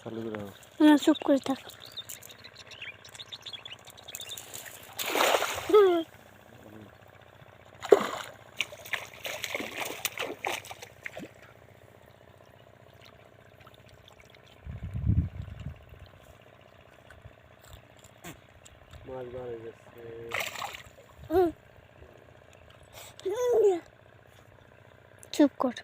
চালু করে দাও। না চুপ করে থাক। মাছ বাড়ে যাচ্ছে। চুপ কর।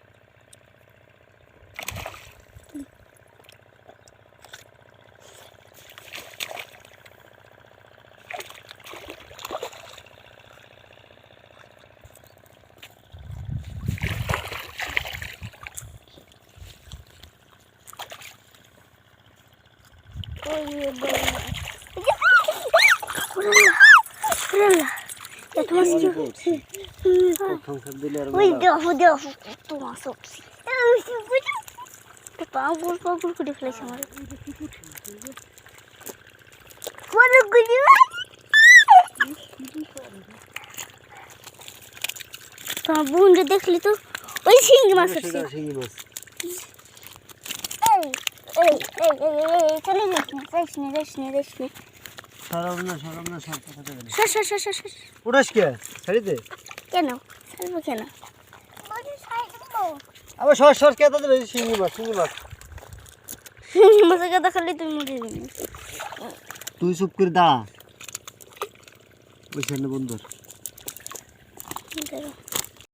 সংসার দিলে আর ওই দেখো দেখো কত মাছ উঠছে। পাগল পাগল করে ফেলেছে আমার। তোমার বোনকে দেখলি তো ওই শিঙ্গি মাছ উঠছে। শিঙি মাছ। চলে যাস না যাস না যাস না। সরব না সব কথা গেল। সর। উড়াস কে ছাড়ি দে। কেন ছাড়বো কেন? আবার সর কে তাদের শিঙি মাছ মাছের গাদা খালি তুমি মরে যাবে। তুই চুপ করে দাঁড়া। ওই সামনে বন্ধুর দাঁড়া।